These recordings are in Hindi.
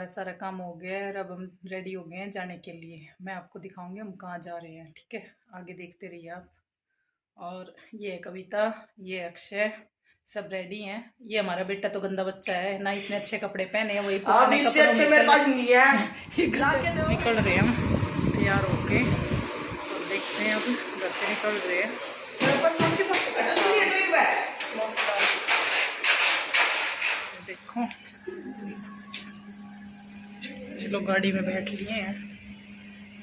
सारा काम हो गया है और अब हम रेडी हो गए हैं जाने के लिए। मैं आपको दिखाऊंगी हम कहाँ जा रहे हैं, ठीक है? आगे देखते रहिए आप। और ये है कविता, ये अक्षय, सब रेडी हैं। ये हमारा बेटा तो गंदा बच्चा है ना, इसने अच्छे कपड़े पहने हैं, वही पुराने कपड़ों में मेरे पास नहीं है। निकल रहे हैं हम तैयार होके, तो देखते हैं अब घर से निकल रहे हैं। देखो ये लोग गाड़ी में बैठ लिए हैं,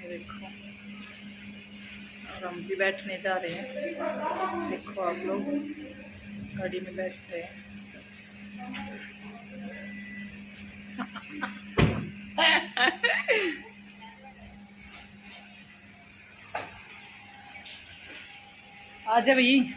ये देखो, और हम भी बैठने जा रहे हैं। देखो आप लोग गाड़ी में बैठ रहे हैं। आजा भाई,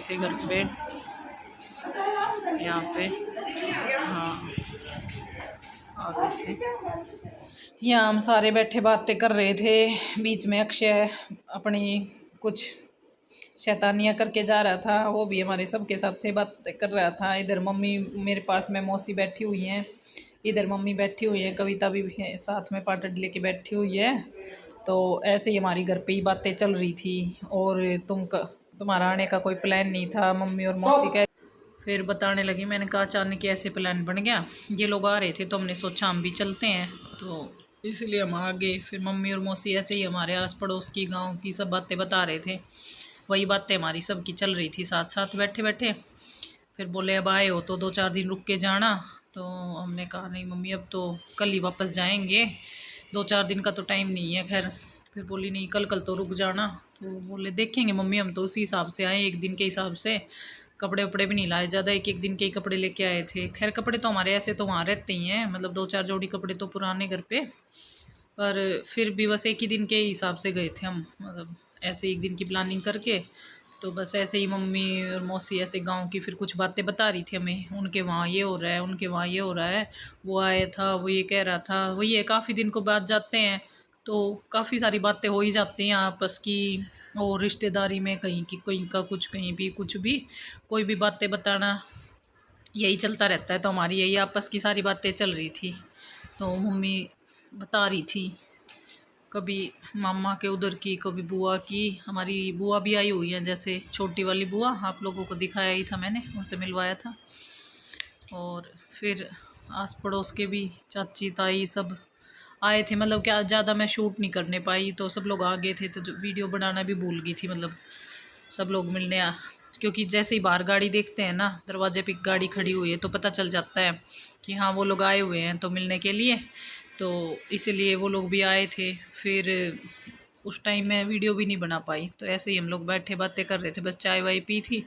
थे घर पे यहाँ पे। हाँ आ गए थे यहाँ, हम सारे बैठे बातें कर रहे थे। बीच में अक्षय अपनी कुछ शैतानियाँ करके जा रहा था, वो भी हमारे सबके साथ थे, बातें कर रहा था। इधर मम्मी मेरे पास में, मौसी बैठी हुई हैं, इधर मम्मी बैठी हुई है, कविता भी साथ में पाटड़ लेके बैठी हुई है। तो ऐसे ही हमारी घर पे ही बातें चल रही थी। और तुम्हारा आने का कोई प्लान नहीं था, मम्मी और मौसी का। फिर बताने लगी, मैंने कहा अचानक ऐसे प्लान बन गया, ये लोग आ रहे थे तो हमने सोचा हम भी चलते हैं, तो इसलिए हम आ गए। फिर मम्मी और मौसी ऐसे ही हमारे आस पड़ोस की, गांव की सब बातें बता रहे थे, वही बातें हमारी सबकी चल रही थी साथ साथ बैठे बैठे। फिर बोले अब आए हो तो 2-4 दिन रुक के जाना। तो हमने कहा नहीं मम्मी, अब तो कल ही वापस जाएंगे, 2-4 दिन का तो टाइम नहीं है। खैर फिर बोली नहीं, कल तो रुक जाना। तो बोले देखेंगे मम्मी, हम तो उसी हिसाब से आए, एक दिन के हिसाब से, कपड़े वपड़े भी नहीं लाए ज़्यादा, एक दिन के ही कपड़े लेके आए थे। खैर कपड़े तो हमारे ऐसे तो वहाँ रहते ही हैं, मतलब 2-4 जोड़ी कपड़े तो पुराने घर पे, पर फिर भी बस एक ही दिन के हिसाब से गए थे हम, मतलब ऐसे एक दिन की प्लानिंग करके। तो बस ऐसे ही मम्मी और मौसी ऐसे गांव की फिर कुछ बातें बता रही थी हमें, उनके वहाँ ये हो रहा है, उनके वहाँ ये हो रहा है, वो आया था, वो ये कह रहा था, वही है, काफ़ी दिन को बाद जाते हैं तो काफ़ी सारी बातें हो ही जाती हैं आपस की, और रिश्तेदारी में कहीं की कहीं का कुछ, कहीं भी कुछ भी, कोई भी बातें बताना, यही चलता रहता है। तो हमारी यही आपस की सारी बातें चल रही थी। तो मम्मी बता रही थी कभी मामा के उधर की, कभी बुआ की, हमारी बुआ भी आई हुई हैं, जैसे छोटी वाली बुआ आप लोगों को दिखाया ही था मैंने, उनसे मिलवाया था। और फिर आस पड़ोस के भी चाची ताई सब आए थे, मतलब क्या ज़्यादा मैं शूट नहीं करने पाई, तो सब लोग आ गए थे, तो वीडियो बनाना भी भूल गई थी, मतलब सब लोग मिलने क्योंकि जैसे ही बाहर गाड़ी देखते हैं ना, दरवाजे पे गाड़ी खड़ी हुई है, तो पता चल जाता है कि हाँ वो लोग आए हुए हैं तो मिलने के लिए, तो इसीलिए वो लोग भी आए थे। फिर उस टाइम मैं वीडियो भी नहीं बना पाई, तो ऐसे ही हम लोग बैठे बातें कर रहे थे, बस चाय वाय पी थी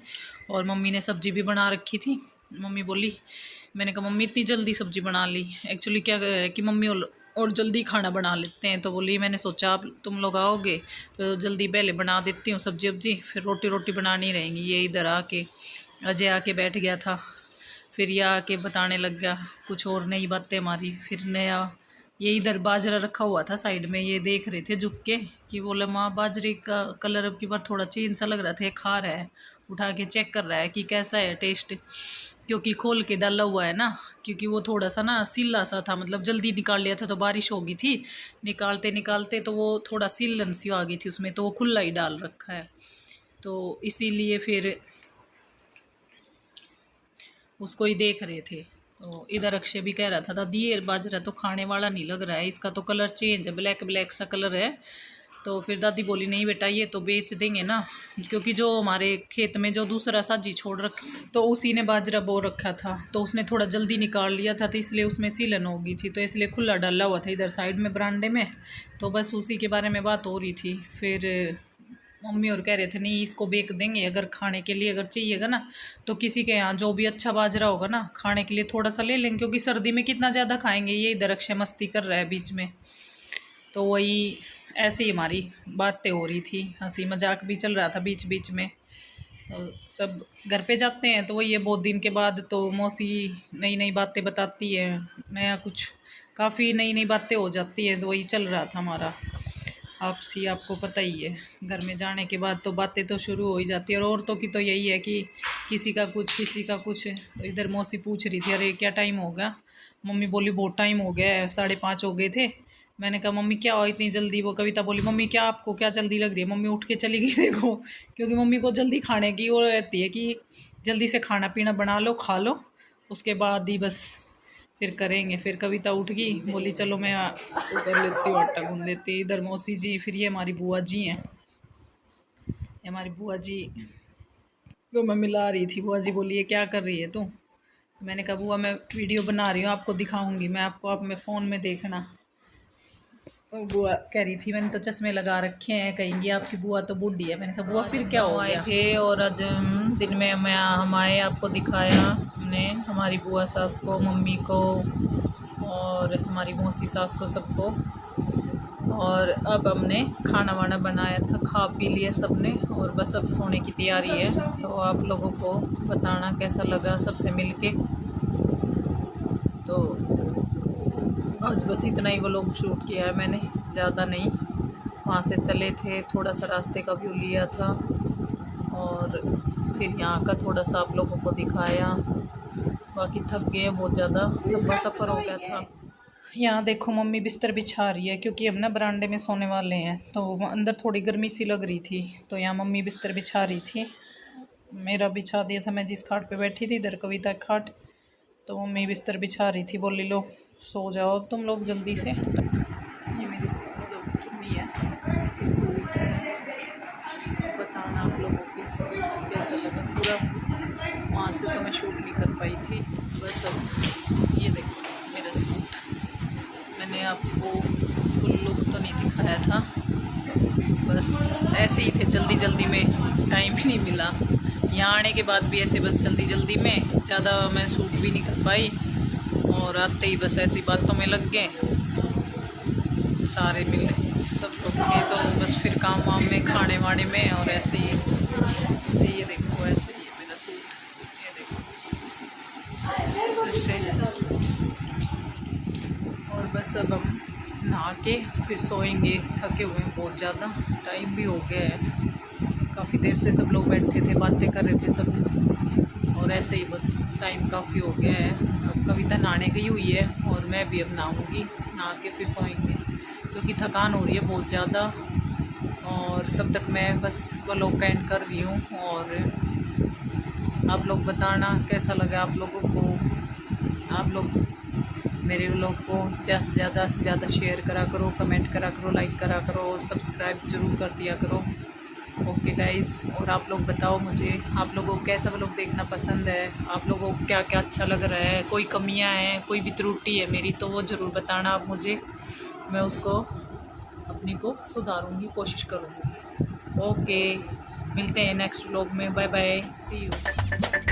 और मम्मी ने सब्ज़ी भी बना रखी थी। मम्मी बोली मैंने कहा मम्मी इतनी जल्दी सब्ज़ी बना ली। एक्चुअली क्या है कि मम्मी और जल्दी खाना बना लेते हैं, तो बोली मैंने सोचा आप तुम लोग आओगे तो जल्दी पहले बना देती हूँ सब्जी वब्जी, फिर रोटी रोटी बनानी रहेंगी। ये इधर आके अजय आके बैठ गया था, फिर ये आके बताने लग गया कुछ और नई बातें हमारी। फिर नया ये इधर बाजरा रखा हुआ था साइड में, ये देख रहे थे झुक के कि बोले माँ बाजरे का कलर अब की बार थोड़ा चेंज सा लग रहा था। खा रहा है, उठा के चेक कर रहा है कि कैसा है टेस्ट, क्योंकि खोल के डाला हुआ है ना, क्योंकि वो थोड़ा सा ना सिल्ला सा था, मतलब जल्दी निकाल लिया था तो बारिश हो गई थी, निकालते निकालते तो वो थोड़ा सिलन सी आ गई थी उसमें, तो वो खुला ही डाल रखा है, तो इसीलिए फिर उसको ही देख रहे थे। तो इधर अक्षय भी कह रहा था दादी ये बाजरा तो खाने वाला नहीं लग रहा है, इसका तो कलर चेंज है, ब्लैक ब्लैक सा कलर है। तो फिर दादी बोली नहीं बेटा ये तो बेच देंगे ना, क्योंकि जो हमारे खेत में जो दूसरा साजी छोड़ रखे तो उसी ने बाजरा बो रखा था, तो उसने थोड़ा जल्दी निकाल लिया था, तो इसलिए उसमें सीलन हो गई थी, तो इसलिए खुला डाला हुआ था इधर साइड में बरामदे में। तो बस उसी के बारे में बात हो रही थी। फिर मम्मी और कह रहे थे नहीं इसको बेच देंगे, अगर खाने के लिए अगर चाहिएगा ना तो किसी के यहाँ जो भी अच्छा बाजरा होगा ना खाने के लिए थोड़ा सा ले लेंगे, क्योंकि सर्दी में कितना ज़्यादा खाएंगे। ये इधर अक्षय मस्ती कर रहा है बीच में, तो वही ऐसे ही हमारी बातें हो रही थी, हंसी मजाक भी चल रहा था बीच बीच में। तो सब घर पे जाते हैं तो वही है, बहुत दिन के बाद तो मौसी नई नई बातें बताती है, नया कुछ काफ़ी नई नई बातें हो जाती है, तो वही चल रहा था हमारा आपसी। आपको पता ही है घर में जाने के बाद तो बातें तो शुरू हो ही जाती है, और औरतों की तो यही है कि किसी का कुछ किसी का कुछ। तो इधर मौसी पूछ रही थी अरे क्या टाइम हो गया, मम्मी बोली बहुत टाइम हो गया है, 5:30 हो गए थे। मैंने कहा मम्मी क्या हो इतनी जल्दी, वो कविता बोली मम्मी क्या आपको क्या जल्दी लग रही है। मम्मी उठ के चली गई देखो, क्योंकि मम्मी को जल्दी खाने की वो रहती है कि जल्दी से खाना पीना बना लो खा लो, उसके बाद ही बस फिर करेंगे। फिर कविता उठ गई, बोली चलो मैं कर लेती हूँ आटा गूंद लेती। इधर मौसी जी, फिर ये हमारी बुआ जी हैं, ये हमारी बुआ जी को मैं मिला रही थी। बुआ जी बोली ये क्या कर रही है तू, तो मैंने कहा बुआ मैं वीडियो बना रही हूँ आपको दिखाऊंगी मैं आपको, आप मैं फ़ोन में देखना। तो बुआ कह रही थी मैंने तो चश्मे लगा रखे हैं, कहेंगी आपकी बुआ तो बूढ़ी है। मैंने कहा बुआ फिर क्या हो गया थे, और आज दिन में हम आए आपको दिखाया हमने हमारी बुआ सास को, मम्मी को और हमारी मौसी सास को, सबको। और अब हमने खाना वाना बनाया था, खा पी लिया सबने, और बस अब सोने की तैयारी है। तो आप लोगों को बताना कैसा लगा सबसे मिलके। तो आज बस इतना ही व्लॉग शूट किया है मैंने, ज़्यादा नहीं। वहाँ से चले थे, थोड़ा सा रास्ते का व्यू लिया था, और फिर यहाँ का थोड़ा सा आप लोगों को दिखाया। बाकी थक गए बहुत ज़्यादा, लंबा सफ़र हो गया था। यहाँ देखो मम्मी बिस्तर बिछा रही है, क्योंकि हम ना बरामदे में सोने वाले हैं, तो अंदर थोड़ी गर्मी सी लग रही थी, तो यहाँ मम्मी बिस्तर बिछा रही थी। मेरा बिछा दिया था, मैं जिस खाट पे बैठी थी इधर कविता खाट, तो मम्मी बिस्तर बिछा रही थी, बोली लो सो जाओ तुम लोग जल्दी से। ये मेरी चुन्नी है, सूट है, बताना आप लोगों को कैसा लगा पूरा। वहाँ से तो मैं शूट नहीं कर पाई थी, बस अब ये देखो मेरा सूट। मैंने आपको फुल लुक तो नहीं दिखाया था, बस ऐसे ही थे जल्दी जल्दी में, टाइम भी नहीं मिला। यहाँ आने के बाद भी ऐसे बस जल्दी जल्दी में, ज़्यादा मैं शूट भी नहीं कर पाई, और आते ही बस ऐसी बातों में लग गए, सारे मिले सब लोग थे, तो बस फिर काम वाम में, खाने वाने में, और ऐसे ही ये देखो ऐसे ही मेरा सूट, ये देखो इससे। और बस अब हम नहा के फिर सोएंगे, थके हुए हैं बहुत ज़्यादा, टाइम भी हो गया है, काफ़ी देर से सब लोग बैठे थे बातें कर रहे थे सब, और ऐसे ही बस टाइम काफ़ी हो गया है। अब कविता नहाने गई हुई है, और मैं भी अब नहाऊँगी, नहा के फिर सोएंगे, क्योंकि थकान हो रही है बहुत ज़्यादा। और तब तक मैं बस व्लॉग का एंड कर रही हूँ, और आप लोग बताना कैसा लगा आप लोगों को। आप लोग मेरे व्लॉग को ज़्यादा से ज़्यादा शेयर करा करो, कमेंट करा करो, लाइक करा करो, और सब्सक्राइब ज़रूर कर दिया करो। ओके गाइज़, और आप लोग बताओ मुझे आप लोगों को कैसा व्लॉग देखना पसंद है, आप लोगों को क्या क्या अच्छा लग रहा है, कोई कमियां हैं, कोई भी त्रुटि है मेरी, तो वो ज़रूर बताना आप मुझे, मैं उसको अपनी को सुधारूँगी, कोशिश करूँगी। ओके, मिलते हैं नेक्स्ट व्लॉग में, बाय बाय, सी यू।